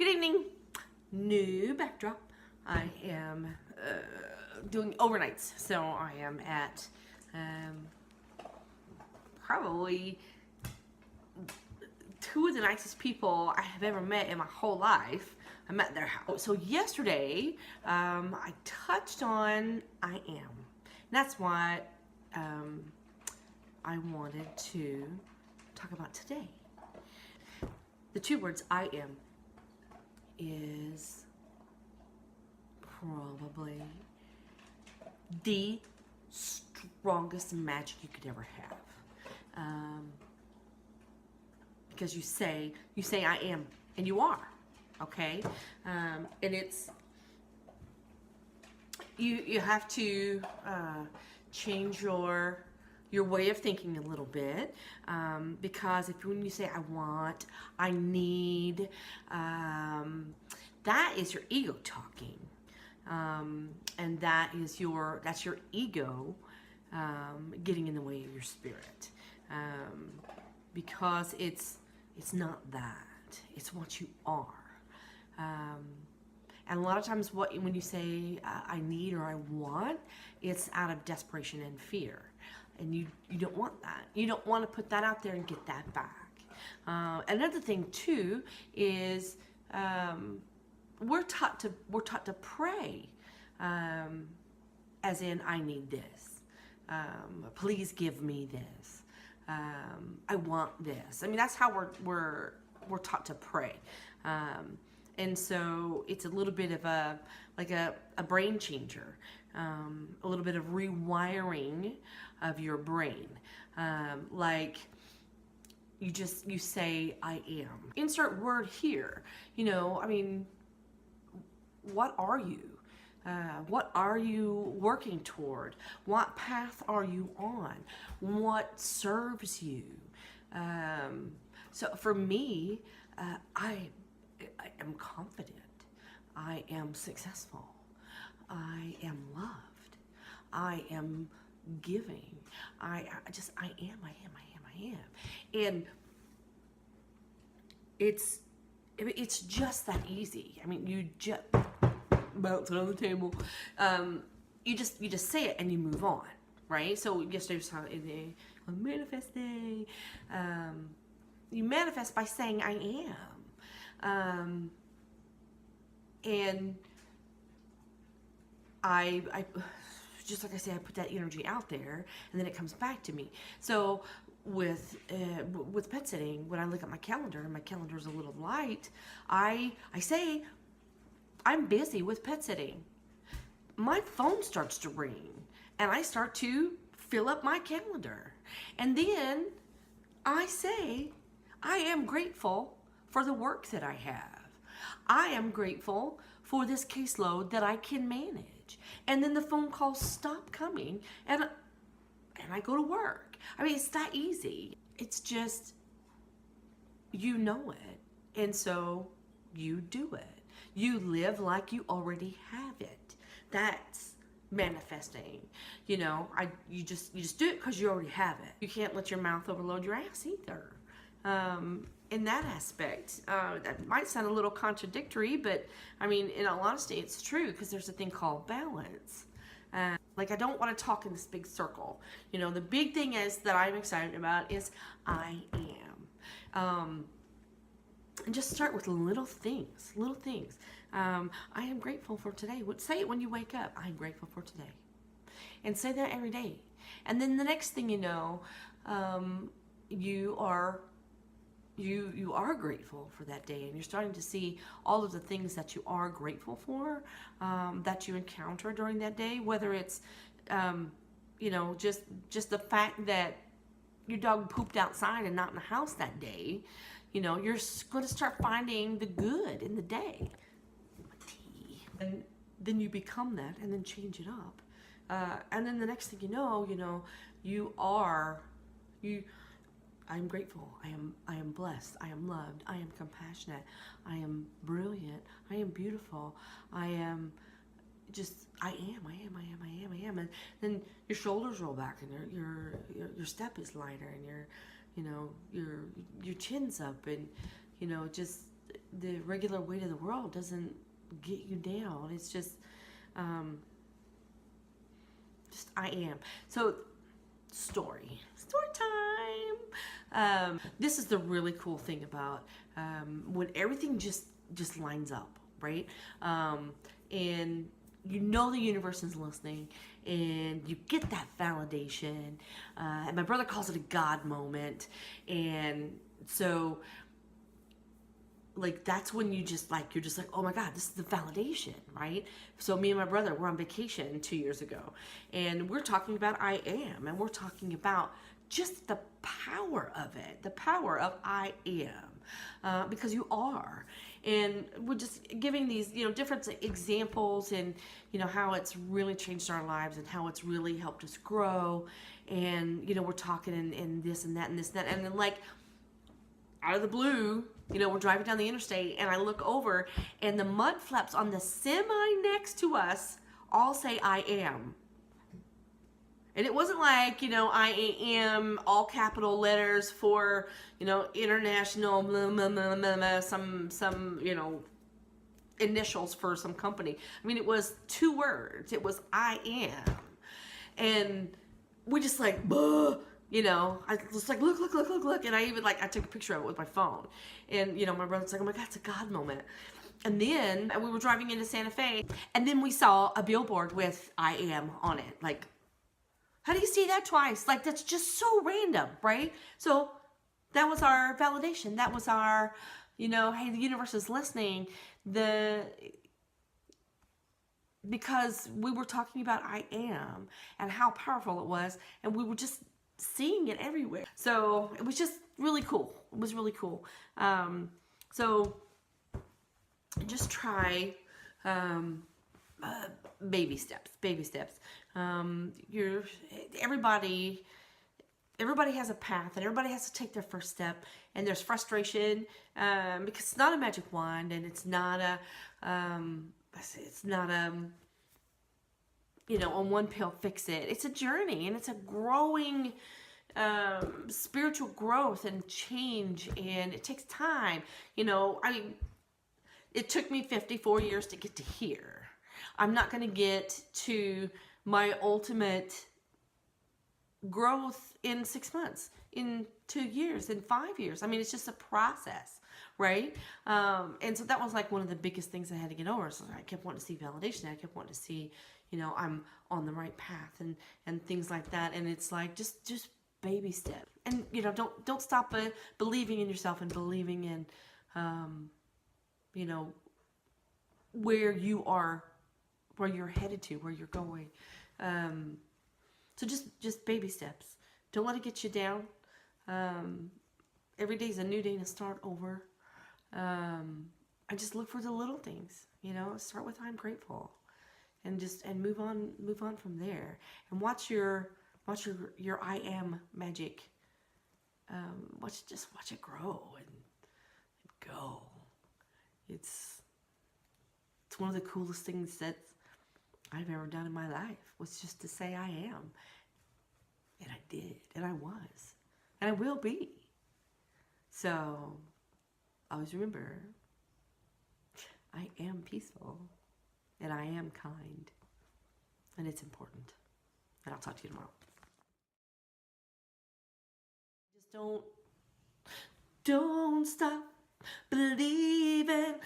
Good evening. New backdrop. I am doing overnights, so I am at probably two of the nicest people I have ever met in my whole life. I'm at their house. So yesterday, I touched on I am. And that's what I wanted to talk about today. The two words I am is probably the strongest magic you could ever have. Because you say I am, and you are, okay? And it's, you have to change your way of thinking a little bit, because when you say I want, I need, that is your ego talking, and that's your ego getting in the way of your spirit, because it's not that, it's what you are. And a lot of times when you say I need or I want, it's out of desperation and fear. And you don't want that. You don't want to put that out there and get that back. Another thing too is we're taught to pray, as in I need this. Please give me this. I want this. I mean, that's how we're taught to pray. And so it's a little bit of a brain changer, a little bit of rewiring of your brain. Like you say I am. Insert word here. I mean, what are you? What are you working toward? What path are you on? What serves you? So for me, I am confident. I am successful. I am loved. I am giving. I am. And it's just that easy. I mean, you just bounce it on the table. You just say it and you move on, right? So yesterday was on manifesting. You manifest by saying I am. And I just like I say, I put that energy out there, and then it comes back to me. So with pet sitting, when I look at my calendar and my calendar is a little light, I say I'm busy with pet sitting. My phone starts to ring, and I start to fill up my calendar, and then I say I am grateful for the work that I have. I am grateful for this caseload that I can manage. And then the phone calls stop coming, and I go to work. I mean, it's that easy. It's just, you know it. And so you do it. You live like you already have it. That's manifesting. You just do it because you already have it. You can't let your mouth overload your ass either. In that aspect, that might sound a little contradictory, but I mean, in all honesty, it's true, because there's a thing called balance. Like, I don't want to talk in this big circle. The big thing is that I'm excited about is I am. And just start with little things. I am grateful for today. Say it when you wake up. I'm grateful for today. And say that every day. And then the next thing you know, you are grateful for that day, and you're starting to see all of the things that you are grateful for, that you encounter during that day, whether it's just the fact that your dog pooped outside and not in the house that day. You're going to start finding the good in the day. And then you become that, and then change it up, and then the next thing you know, I am grateful. I am blessed. I am loved. I am compassionate. I am brilliant. I am beautiful. I am. And then your shoulders roll back, and your step is lighter, and your chin's up, and just the regular weight of the world doesn't get you down. It's um, just I am. So story time. This is the really cool thing about when everything just lines up, right? And you know the universe is listening, and you get that validation. And my brother calls it a God moment, and so like that's when you just like you're just like, oh my God, this is the validation, right? So me and my brother were on vacation 2 years ago, and we're talking about I am, and we're talking about just the power of it, the power of I am, because you are. And we're just giving these, different examples, and how it's really changed our lives and how it's really helped us grow. And we're talking and this and that and this and that, and then like out of the blue, we're driving down the interstate, and I look over, and the mud flaps on the semi next to us all say I am. And it wasn't like, I am all capital letters for, international, blah, blah, blah, blah, blah, some, initials for some company. I mean, it was 2 words. It was I am. And we just like, I was like, look. And I even I took a picture of it with my phone. And, my brother's like, oh my God, it's a God moment. And then we were driving into Santa Fe, and then we saw a billboard with I am on it. Like, how do you see that twice? Like, that's just so random, right? So that was our validation. That was our, hey, the universe is listening. Because we were talking about I am and how powerful it was, and we were just seeing it everywhere. So it was just really cool. It was really cool. So just try baby steps. Everybody has a path, and everybody has to take their first step. And there's frustration because it's not a magic wand, and it's not a on one pill fix it. It's a journey, and it's a growing spiritual growth and change, and it takes time. It took me 54 years to get to here. I'm not going to get to my ultimate growth in 6 months, in 2 years, in 5 years. I mean, it's just a process, right? And so that was like one of the biggest things I had to get over. So I kept wanting to see validation. I kept wanting to see, I'm on the right path and things like that. And it's like, just baby step. And, don't stop believing in yourself and believing in, where you are, where you're headed to, where you're going. So just baby steps. Don't let it get you down. Every day's a new day to start over. I just look for the little things, start with I'm grateful, and move on from there, and watch your I am magic. Watch it grow and go. It's one of the coolest things that I've ever done in my life, was just to say I am. And I did, and I was, and I will be. So always remember, I am peaceful, and I am kind, and it's important. And I'll talk to you tomorrow. Just don't stop believing.